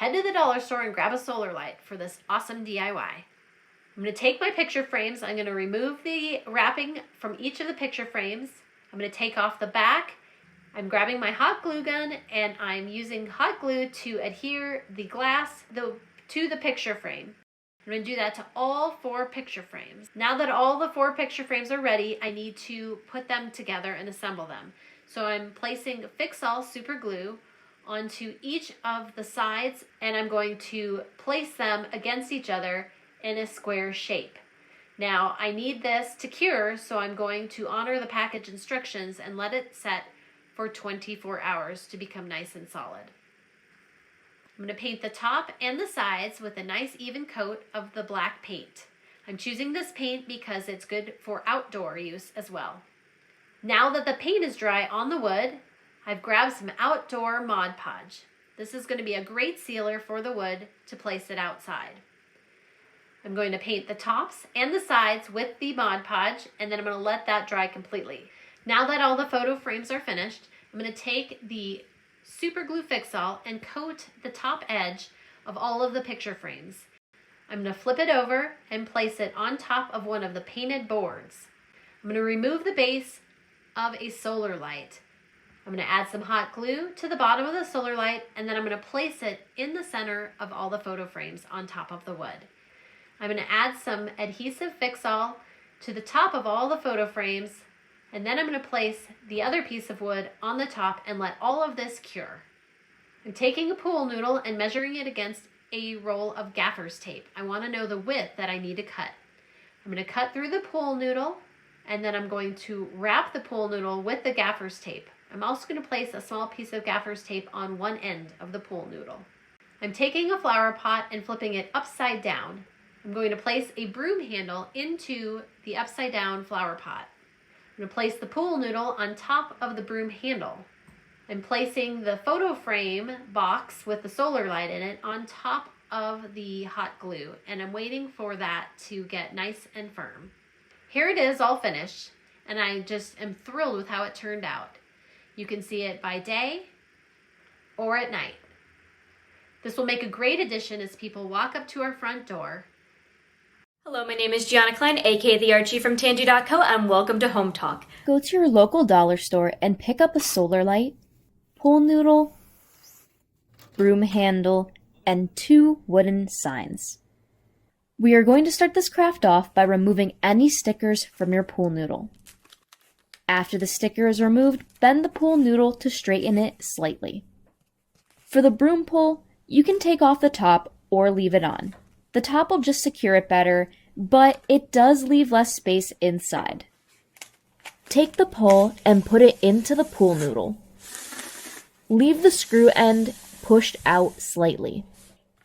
head to the dollar store and grab a solar light for this awesome DIY. I'm going to take my picture frames. I'm going to remove the wrapping from each of the picture frames. I'm going to take off the back. I'm grabbing my hot glue gun and I'm using hot glue to adhere the glass to the picture frame. I'm going to do that to all 4 picture frames. Now that all the 4 picture frames are ready, I need to put them together and assemble them. So I'm placing Fix-All super glue onto each of the sides and I'm going to place them against each other in a square shape. Now I need this to cure, so I'm going to honor the package instructions and let it set for 24 hours to become nice and solid. I'm going to paint the top and the sides with a nice even coat of the black paint. I'm choosing this paint because it's good for outdoor use as well. Now that the paint is dry on the wood, I've grabbed some outdoor Mod Podge. This is going to be a great sealer for the wood to place it outside. I'm going to paint the tops and the sides with the Mod Podge, and then I'm going to let that dry completely. Now that all the photo frames are finished, I'm going to take the super glue Fix-All and coat the top edge of all of the picture frames. I'm going to flip it over and place it on top of one of the painted boards. I'm going to remove the base of a solar light. I'm going to add some hot glue to the bottom of the solar light, and then I'm going to place it in the center of all the photo frames on top of the wood. I'm going to add some adhesive Fix-All to the top of all the photo frames, and then I'm going to place the other piece of wood on the top and let all of this cure. I'm taking a pool noodle and measuring it against a roll of gaffer's tape. I want to know the width that I need to cut. I'm going to cut through the pool noodle, and then I'm going to wrap the pool noodle with the gaffer's tape. I'm also going to place a small piece of gaffer's tape on one end of the pool noodle. I'm taking a flower pot and flipping it upside down. I'm going to place a broom handle into the upside down flower pot. I'm going to place the pool noodle on top of the broom handle. I'm placing the photo frame box with the solar light in it on top of the hot glue, and I'm waiting for that to get nice and firm. Here it is all finished, and I just am thrilled with how it turned out. You can see it by day or at night. This will make a great addition as people walk up to our front door. Hello, my name is Gianna Klein, aka the Archie from Tangy.co, and welcome to Hometalk. Go to your local dollar store and pick up a solar light, pool noodle, broom handle, and 2 wooden signs. We are going to start this craft off by removing any stickers from your pool noodle. After the sticker is removed, bend the pool noodle to straighten it slightly. For the broom pole, you can take off the top or leave it on. The top will just secure it better, but it does leave less space inside. Take the pole and put it into the pool noodle. Leave the screw end pushed out slightly.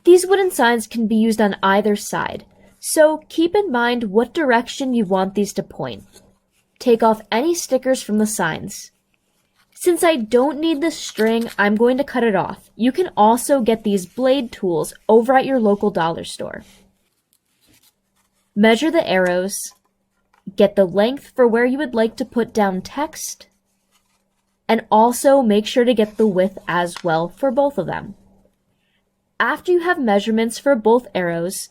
These wooden signs can be used on either side, so keep in mind what direction you want these to point. Take off any stickers from the signs. Since I don't need this string, I'm going to cut it off. You can also get these blade tools over at your local dollar store. Measure the arrows, get the length for where you would like to put down text, and also make sure to get the width as well for both of them. After you have measurements for both arrows,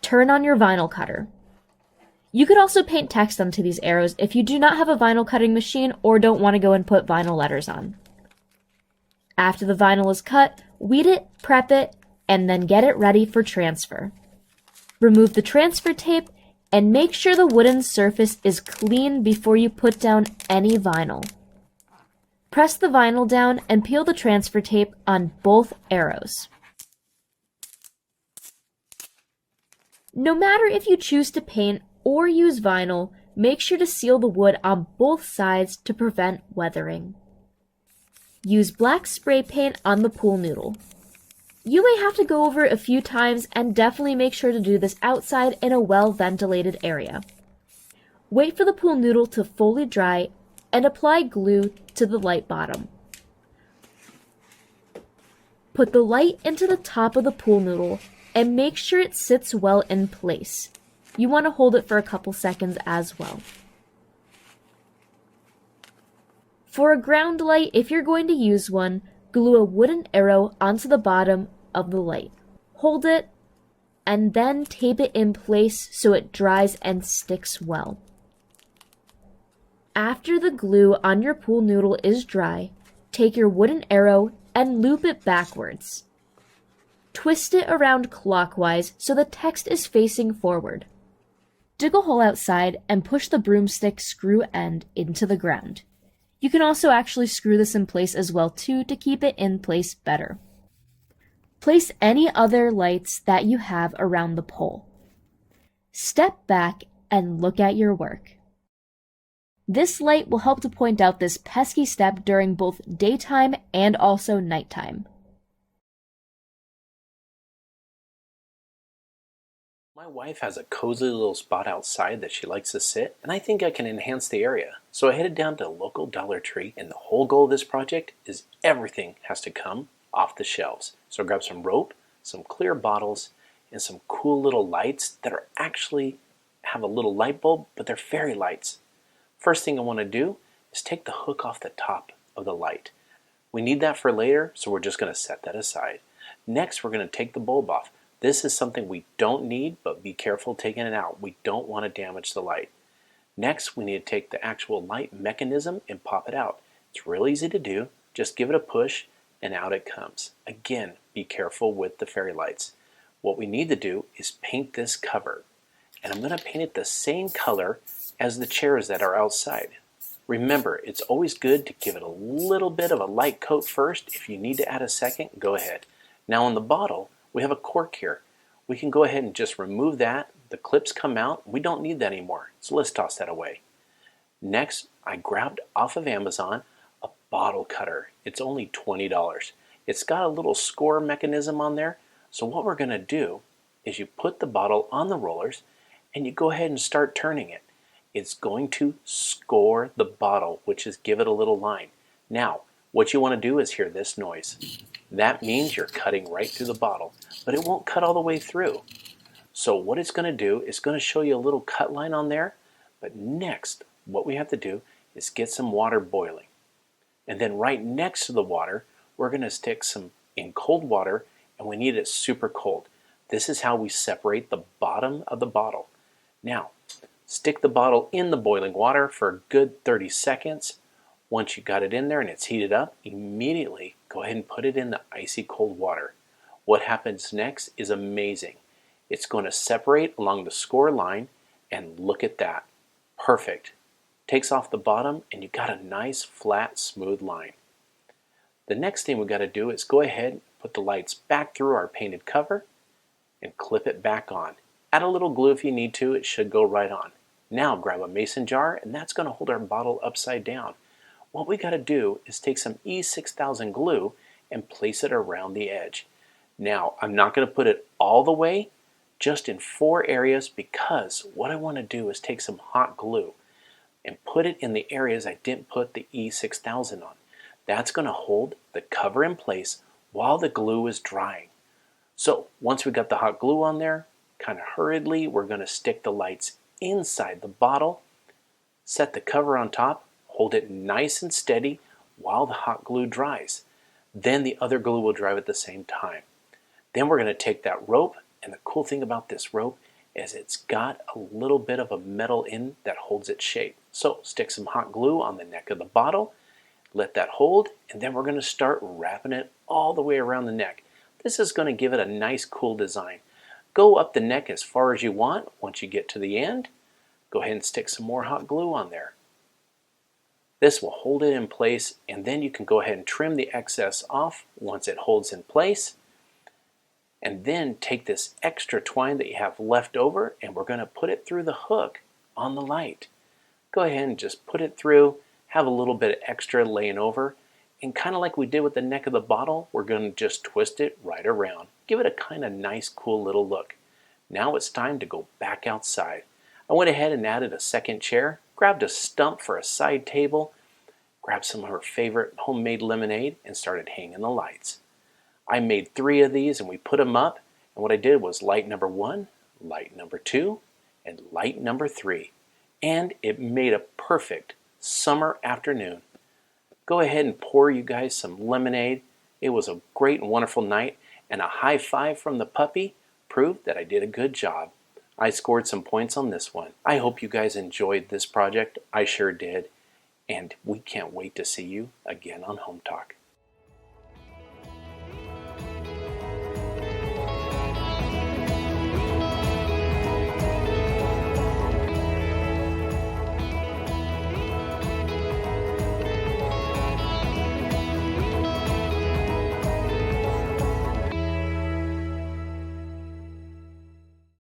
turn on your vinyl cutter. You could also paint text onto these arrows if you do not have a vinyl cutting machine or don't want to go and put vinyl letters on. After the vinyl is cut, weed it, prep it, and then get it ready for transfer. Remove the transfer tape and make sure the wooden surface is clean before you put down any vinyl. Press the vinyl down and peel the transfer tape on both arrows. No matter if you choose to paint or use vinyl, make sure to seal the wood on both sides to prevent weathering. Use black spray paint on the pool noodle. You may have to go over it a few times and definitely make sure to do this outside in a well-ventilated area. Wait for the pool noodle to fully dry and apply glue to the light bottom. Put the light into the top of the pool noodle and make sure it sits well in place. You want to hold it for a couple seconds as well. For a ground light, if you're going to use one, glue a wooden arrow onto the bottom of the light. Hold it, and then tape it in place so it dries and sticks well. After the glue on your pool noodle is dry, take your wooden arrow and loop it backwards. Twist it around clockwise so the text is facing forward. Dig a hole outside and push the broomstick screw end into the ground. You can also actually screw this in place as well too to keep it in place better. Place any other lights that you have around the pole. Step back and look at your work. This light will help to point out this pesky step during both daytime and also nighttime. My wife has a cozy little spot outside that she likes to sit, and I think I can enhance the area. So I headed down to a local Dollar Tree, and the whole goal of this project is everything has to come off the shelves. So I grabbed some rope, some clear bottles, and some cool little lights that are actually have a little light bulb, but they're fairy lights. First thing I want to do is take the hook off the top of the light. We need that for later, so we're just going to set that aside. Next, we're going to take the bulb off. This is something we don't need, but be careful taking it out. We don't want to damage the light. Next, we need to take the actual light mechanism and pop it out. It's real easy to do. Just give it a push and out it comes. Again, be careful with the fairy lights. What we need to do is paint this cover. And I'm going to paint it the same color as the chairs that are outside. Remember, it's always good to give it a little bit of a light coat first. If you need to add a second, go ahead. Now on the bottle, we have a cork here. We can go ahead and just remove that. The clips come out. We don't need that anymore. So let's toss that away. Next, I grabbed off of Amazon a bottle cutter. It's only $20. It's got a little score mechanism on there. So what we're going to do is you put the bottle on the rollers and you go ahead and start turning it. It's going to score the bottle, which is give it a little line. Now, what you want to do is hear this noise. That means you're cutting right through the bottle, but it won't cut all the way through. So what it's going to do is going to show you a little cut line on there, but next, what we have to do is get some water boiling. And then right next to the water, we're going to stick some in cold water, and we need it super cold. This is how we separate the bottom of the bottle. Now, stick the bottle in the boiling water for a good 30 seconds. Once you got it in there and it's heated up, immediately go ahead and put it in the icy cold water. What happens next is amazing. It's going to separate along the score line, and look at that. Perfect. Takes off the bottom and you got a nice flat smooth line. The next thing we got to do is go ahead and put the lights back through our painted cover and clip it back on. Add a little glue if you need to, it should go right on. Now grab a mason jar, and that's going to hold our bottle upside down. What we got to do is take some E6000 glue and place it around the edge. Now, I'm not going to put it all the way, just in 4 areas, because what I want to do is take some hot glue and put it in the areas I didn't put the E6000 on. That's going to hold the cover in place while the glue is drying. So once we got the hot glue on there, kind of hurriedly, we're going to stick the lights inside the bottle, set the cover on top, hold it nice and steady while the hot glue dries. Then the other glue will dry at the same time. Then we're going to take that rope, and the cool thing about this rope is it's got a little bit of a metal end that holds its shape. So stick some hot glue on the neck of the bottle, let that hold, and then we're going to start wrapping it all the way around the neck. This is going to give it a nice cool design. Go up the neck as far as you want. Once you get to the end, go ahead and stick some more hot glue on there. This will hold it in place, and then you can go ahead and trim the excess off once it holds in place. And then take this extra twine that you have left over, and we're going to put it through the hook on the light. Go ahead and just put it through, have a little bit of extra laying over, and kind of like we did with the neck of the bottle, we're going to just twist it right around. Give it a kind of nice, cool little look. Now it's time to go back outside. I went ahead and added a second chair, grabbed a stump for a side table, grabbed some of her favorite homemade lemonade, and started hanging the lights. I made 3 of these and we put them up, and what I did was light number 1, light number 2, and light number 3. And it made a perfect summer afternoon. Go ahead and pour you guys some lemonade. It was a great and wonderful night, and a high five from the puppy proved that I did a good job. I scored some points on this one. I hope you guys enjoyed this project. I sure did. And we can't wait to see you again on Home Talk.